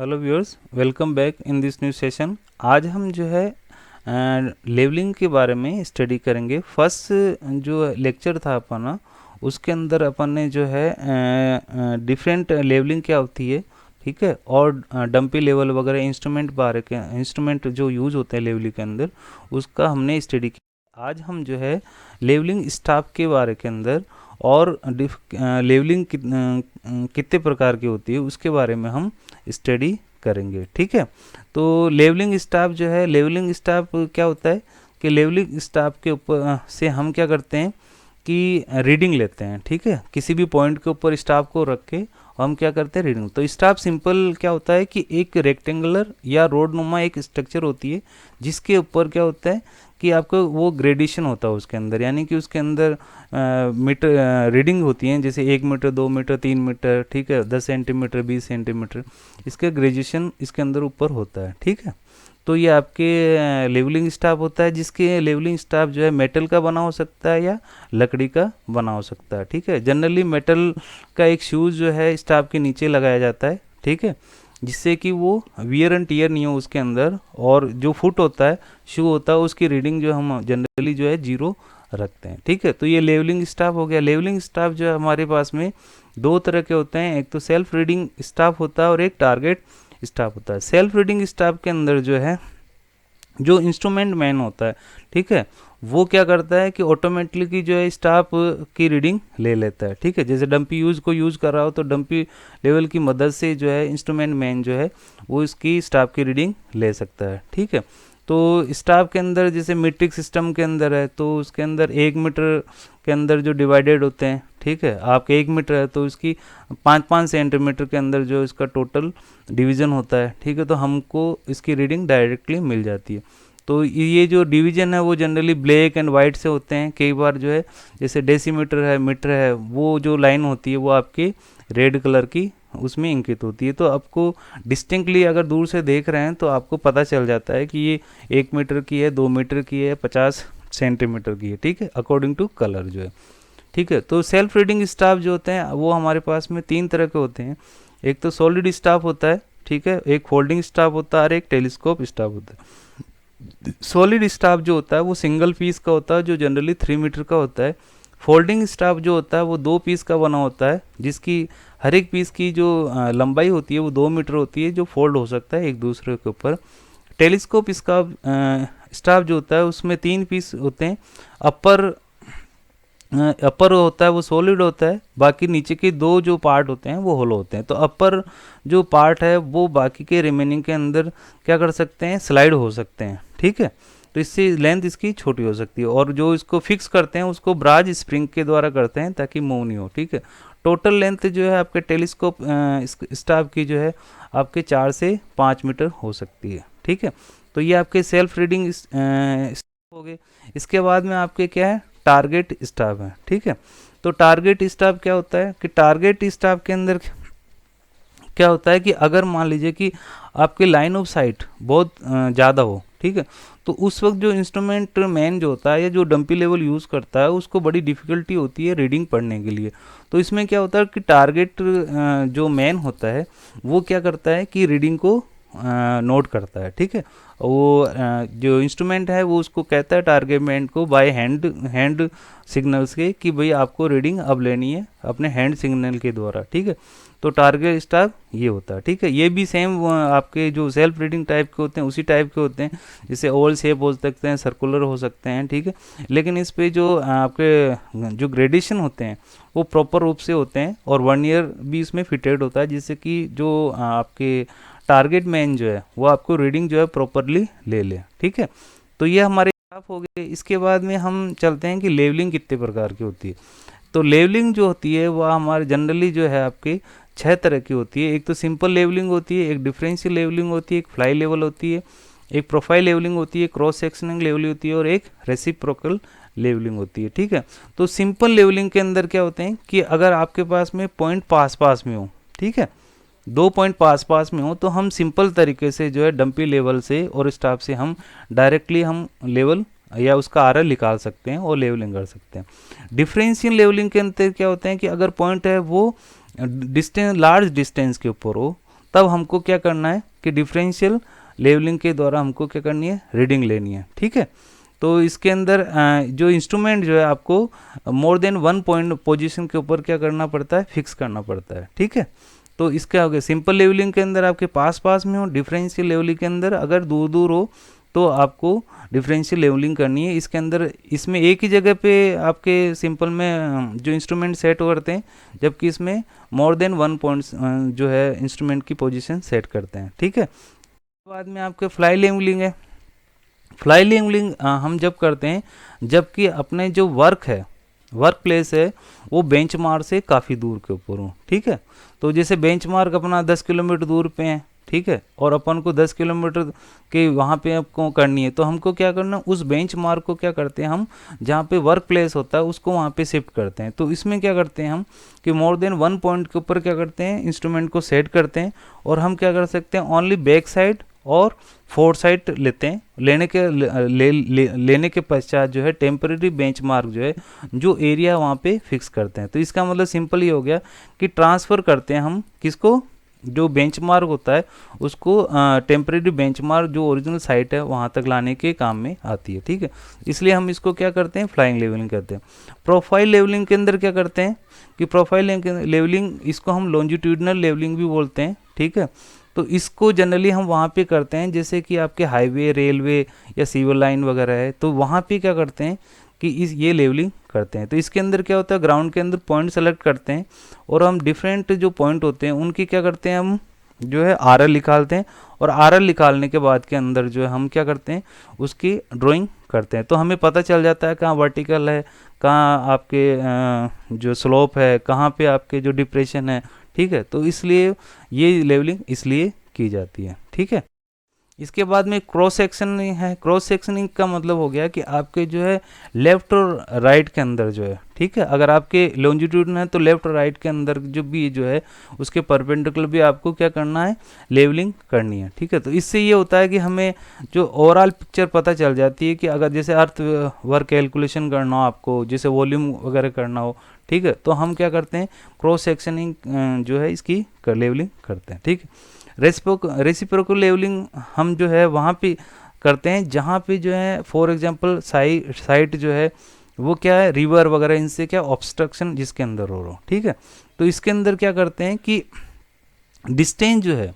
Hello viewers, welcome back in this new session. आज हम जो है लेवलिंग के बारे में स्टडी करेंगे। फर्स्ट जो लेक्चर था अपना, उसके अंदर अपन ने जो है डिफरेंट लेवलिंग क्या होती है, ठीक है, और डंपी लेवल वगैरह इंस्ट्रूमेंट बारे के इंस्ट्रूमेंट जो यूज़ होते हैं लेवलिंग के अंदर, उसका हमने स्टडी किया। आज हम जो है लेवलिंग स्टाफ के बारे के अंदर और लेवलिंग कितने प्रकार की होती है उसके बारे में हम स्टडी करेंगे, ठीक है। तो लेवलिंग स्टाफ जो है, लेवलिंग स्टाफ क्या होता है कि लेवलिंग स्टाफ के ऊपर से हम क्या करते हैं कि रीडिंग लेते हैं, ठीक है। किसी भी पॉइंट के ऊपर स्टाफ को रख के हम क्या करते हैं, रीडिंग। तो स्टाफ सिंपल क्या होता है कि एक रेक्टेंगुलर या रोड नुमा एक स्ट्रक्चर होती है जिसके ऊपर क्या होता है कि आपको वो ग्रेडेशन होता है उसके अंदर, यानी कि उसके अंदर मीटर रीडिंग होती है, जैसे 1 मीटर, 2 मीटर, 3 मीटर, ठीक है, 10 सेंटीमीटर, 20 सेंटीमीटर, इसका ग्रेजुएशन इसके अंदर ऊपर होता है, ठीक है। तो ये आपके लेवलिंग स्टाफ होता है, जिसके लेवलिंग स्टाफ जो है मेटल का बना हो सकता है या लकड़ी का बना हो सकता है, ठीक है। जनरली मेटल का एक शूज़ जो है स्टाफ के नीचे लगाया जाता है, ठीक है, जिससे कि वो वियर एंड टीयर नहीं हो उसके अंदर। और जो फुट होता है, शू होता है, उसकी रीडिंग जो हम जनरली जो है 0 रखते हैं, ठीक है। तो ये लेवलिंग स्टाफ हो गया। लेवलिंग स्टाफ जो है हमारे पास में 2 तरह के होते हैं, एक तो सेल्फ रीडिंग स्टाफ होता है और एक टारगेट स्टाफ होता है। सेल्फ रीडिंग स्टाफ के अंदर जो है जो इंस्ट्रूमेंट मैन होता है, ठीक है, वो क्या करता है कि ऑटोमेटिकली जो है स्टाफ की रीडिंग ले लेता है, ठीक है। जैसे डंपी यूज़ कर रहा हो तो डंपी लेवल की मदद से जो है इंस्ट्रूमेंट मैन जो है वो इसकी स्टाफ की रीडिंग ले सकता है, ठीक है। तो स्टाफ के अंदर जैसे मीट्रिक सिस्टम के अंदर है तो उसके अंदर 1 मीटर के अंदर जो डिवाइडेड होते हैं, ठीक है, आपके 1 मीटर है तो इसकी 5-5 सेंटीमीटर के अंदर जो इसका टोटल डिवीज़न होता है, ठीक है, तो हमको इसकी रीडिंग डायरेक्टली मिल जाती है। तो ये जो डिवीज़न है वो जनरली ब्लैक एंड वाइट से होते हैं। कई बार जो है जैसे डेसीमीटर है, मीटर है, वो जो लाइन होती है वो आपकी रेड कलर की उसमें इंकित होती है। तो आपको डिस्टिंक्टली अगर दूर से देख रहे हैं तो आपको पता चल जाता है कि ये 1 मीटर की है, 2 मीटर की है, 50 सेंटीमीटर की है, ठीक है, अकॉर्डिंग टू कलर जो है, ठीक है। तो सेल्फ रीडिंग स्टाफ जो होते हैं वो हमारे पास में 3 तरह के होते हैं। एक तो सॉलिड स्टाफ होता है, ठीक है, एक फोल्डिंग स्टाफ होता है और एक टेलीस्कोप स्टाफ होता है। सॉलिड स्टाफ जो होता है वो सिंगल पीस का होता है, जो जनरली 3 मीटर का होता है। फोल्डिंग स्टाफ जो होता है वो 2 पीस का बना होता है, जिसकी हर एक पीस की जो लंबाई होती है वो 2 मीटर होती है, जो फोल्ड हो सकता है एक दूसरे के ऊपर। टेलीस्कोप इसका स्टाफ जो होता है उसमें 3 पीस होते हैं। अपर होता है वो सॉलिड होता है, बाकी नीचे के 2 जो पार्ट होते हैं वो होलो होते हैं। तो अपर जो पार्ट है वो बाकी के रिमेनिंग के अंदर क्या कर सकते हैं, स्लाइड हो सकते हैं, ठीक है। तो इससे लेंथ इसकी छोटी हो सकती है, और जो इसको फिक्स करते हैं उसको ब्राज स्प्रिंग के द्वारा करते हैं ताकि मूव नहीं हो, ठीक है। टोटल लेंथ जो है आपके टेलीस्कोप स्टाफ की जो है आपके 4 से 5 मीटर हो सकती है, ठीक है। तो ये आपके सेल्फ रीडिंग हो गए। इसके बाद में आपके क्या है, टारगेट स्टाफ है, ठीक है। तो टारगेट स्टाफ क्या होता है कि टारगेट स्टाफ के अंदर क्या होता है कि अगर मान लीजिए कि आपके लाइन ऑफ साइट बहुत ज़्यादा हो, ठीक है, तो उस वक्त जो इंस्ट्रूमेंट मैन जो होता है या जो डंपी लेवल यूज़ करता है उसको बड़ी डिफ़िकल्टी होती है रीडिंग पढ़ने के लिए। तो इसमें क्या होता है कि टारगेट जो मैन होता है वो क्या करता है कि रीडिंग को नोट करता है, ठीक है। वो जो इंस्ट्रूमेंट है वो उसको कहता है टारगेट मैन को बाय हैंड सिग्नल्स के कि भाई आपको रीडिंग अब लेनी है अपने हैंड सिग्नल के द्वारा, ठीक है। तो टारगेट स्टाफ ये होता है, ठीक है। ये भी सेम आपके जो सेल्फ रीडिंग टाइप के होते हैं उसी टाइप के होते हैं, जैसे ओवल शेप हो सकते हैं, सर्कुलर हो सकते हैं, ठीक है। लेकिन इस पे जो आपके जो ग्रेडेशन होते हैं वो प्रॉपर रूप से होते हैं और 1 ईयर भी इसमें फिटेड होता है, जिससे कि जो आपके टारगेट मैन जो है वो आपको रीडिंग जो है प्रॉपरली ले ले, ठीक है। तो ये हमारे स्टाफ हो गए। इसके बाद में हम चलते हैं कि लेवलिंग कितने प्रकार की होती है। तो लेवलिंग जो होती है वह हमारे जनरली जो है आपके 6 तरह की होती है। एक तो सिंपल लेवलिंग होती है, एक डिफरेंशियल लेवलिंग होती है, एक फ्लाई लेवल होती है, एक प्रोफाइल लेवलिंग होती है, क्रॉस सेक्शनिंग लेवलिंग होती है और एक रेसिप्रोकल लेवलिंग होती है, ठीक है। तो सिंपल लेवलिंग के अंदर क्या होते हैं कि अगर आपके पास में पॉइंट पास में हो, ठीक है, 2 पॉइंट पास में हो, तो हम सिंपल तरीके से जो है डंपी लेवल से और स्टाफ से हम डायरेक्टली हम लेवल या उसका आरएल निकाल सकते हैं और लेवलिंग कर सकते हैं। डिफरेंशियल लेवलिंग के अंदर क्या होते हैं कि अगर पॉइंट है वो डिस्टेंस लार्ज डिस्टेंस के ऊपर हो तब हमको क्या करना है कि डिफरेंशियल लेवलिंग के द्वारा हमको क्या करनी है, रीडिंग लेनी है। ठीक है, तो इसके अंदर जो इंस्ट्रूमेंट जो है आपको मोर देन 1 पॉइंट पोजीशन के ऊपर क्या करना पड़ता है, फिक्स करना पड़ता है। ठीक है, तो इसका हो गया सिंपल लेवलिंग के अंदर आपके पास पास में हो, डिफरेंशियल लेवलिंग के अंदर अगर दूर दूर हो तो आपको डिफरेंशियल लेवलिंग करनी है। इसके अंदर इसमें एक ही जगह पे आपके सिंपल में जो इंस्ट्रूमेंट सेट करते हैं, जबकि इसमें मोर देन 1 पॉइंट जो है इंस्ट्रूमेंट की पोजीशन सेट करते हैं। ठीक है, बाद में आपके फ्लाई लेवलिंग है। फ्लाई लेवलिंग हम जब करते हैं जबकि अपने जो वर्क प्लेस है वो बेंचमार्क से काफ़ी दूर के ऊपर हो। ठीक है, तो जैसे बेंचमार्क अपना 10 किलोमीटर दूर पे है, ठीक है, और अपन को 10 किलोमीटर के वहाँ पे आपको करनी है, तो हमको क्या करना, उस बेंचमार्क को क्या करते हैं हम, जहाँ पे वर्क प्लेस होता है उसको वहाँ पे शिफ्ट करते हैं। तो इसमें क्या करते हैं हम कि मोर देन 1 पॉइंट के ऊपर क्या करते हैं, इंस्ट्रूमेंट को सेट करते हैं, और हम क्या कर सकते हैं, ओनली बैक साइड और फोर साइड लेते हैं। लेने के पश्चात जो है टेम्परेरी बेंचमार्क जो है, जो एरिया वहाँ पे फिक्स करते हैं। तो इसका मतलब सिंपल ही हो गया कि ट्रांसफ़र करते हैं हम किसको, जो बेंचमार्क होता है उसको टेम्परेरी बेंचमार्क जो ओरिजिनल साइट है वहाँ तक लाने के काम में आती है। ठीक है, इसलिए हम इसको क्या करते हैं, फ्लाइंग लेवलिंग करते हैं। प्रोफाइल लेवलिंग के अंदर क्या करते हैं कि प्रोफाइल लेवलिंग, इसको हम लॉन्जिट्यूडनल लेवलिंग भी बोलते हैं। ठीक है, तो इसको जनरली हम वहाँ पे करते हैं जैसे कि आपके हाईवे, रेलवे या सिविल लाइन वगैरह है, तो वहाँ पे क्या करते हैं कि ये लेवलिंग करते हैं। तो इसके अंदर क्या होता है, ग्राउंड के अंदर पॉइंट सेलेक्ट करते हैं और हम डिफरेंट जो पॉइंट होते हैं उनकी क्या करते हैं, हम जो है आरएल निकालते हैं, और आरएल निकालने के बाद के अंदर जो है हम क्या करते हैं, उसकी ड्राइंग करते हैं। तो हमें पता चल जाता है कहाँ वर्टिकल है, कहाँ आपके जो स्लोप है, कहाँ पे आपके जो डिप्रेशन है। ठीक है, तो इसलिए ये लेवलिंग इसलिए की जाती है। ठीक है, इसके बाद में क्रॉस सेक्शनिंग है। क्रॉस सेक्शनिंग का मतलब हो गया कि आपके जो है लेफ्ट और राइट के अंदर जो है, ठीक है, अगर आपके लॉन्जिट्यूड है तो लेफ्ट और राइट के अंदर जो भी जो है उसके परपेंडिकुलर भी आपको क्या करना है, लेवलिंग करनी है। ठीक है, तो इससे ये होता है कि हमें जो ओवरऑल पिक्चर पता चल जाती है कि अगर जैसे अर्थ वर्क कैलकुलेशन करना हो आपको, जैसे वॉल्यूम वगैरह करना हो, ठीक है, तो हम क्या करते हैं, क्रॉस सेक्शनिंग जो है इसकी लेवलिंग करते हैं। ठीक है, रेसिप्रोकल लेवलिंग हम जो है वहाँ पे करते हैं जहाँ पे जो है फॉर एग्जांपल साइट जो है वो क्या है, रिवर वगैरह, इनसे क्या ऑब्स्ट्रक्शन जिसके अंदर हो रहा हो। ठीक है, तो इसके अंदर क्या करते हैं कि डिस्टेंस जो है,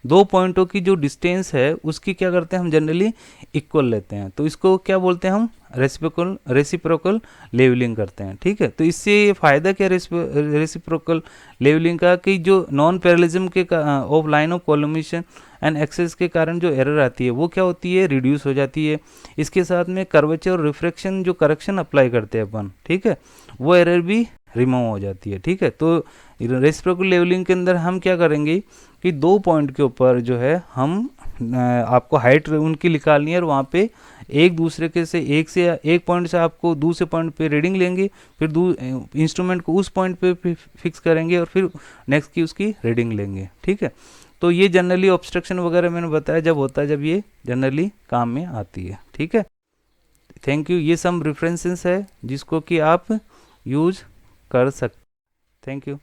दो पॉइंटों की जो डिस्टेंस है उसकी क्या करते हैं हम जनरली इक्वल लेते हैं, तो इसको क्या बोलते हैं हम, रेसिप्रोकल लेवलिंग करते हैं। ठीक है, तो इससे फ़ायदा क्या रेसिप्रोकल लेवलिंग का, कि जो नॉन पैरेललिज्म के of line of collimation and axes के कारण जो एरर आती है वो क्या होती है, रिड्यूस हो जाती है। इसके साथ में कर्वेचर और रिफ्रैक्शन जो करेक्शन अप्लाई करते हैं अपन, ठीक है, वो एरर भी रिमूव हो जाती है। ठीक है, तो रेसिप्रोकल लेवलिंग के अंदर हम क्या करेंगे कि दो पॉइंट के ऊपर जो है हम आपको हाइट उनकी निकालनी है, और वहाँ पे एक दूसरे के से एक पॉइंट से आपको दूसरे पॉइंट पे रीडिंग लेंगे, फिर इंस्ट्रूमेंट को उस पॉइंट पे फिक्स करेंगे और फिर नेक्स्ट की उसकी रीडिंग लेंगे। ठीक है, तो ये जनरली ऑब्स्ट्रक्शन वगैरह मैंने बताया जब होता है, जब ये जनरली काम में आती है। ठीक है, थैंक यू। ये सम रेफरेंसेस है जिसको कि आप यूज कर सकते। Thank you.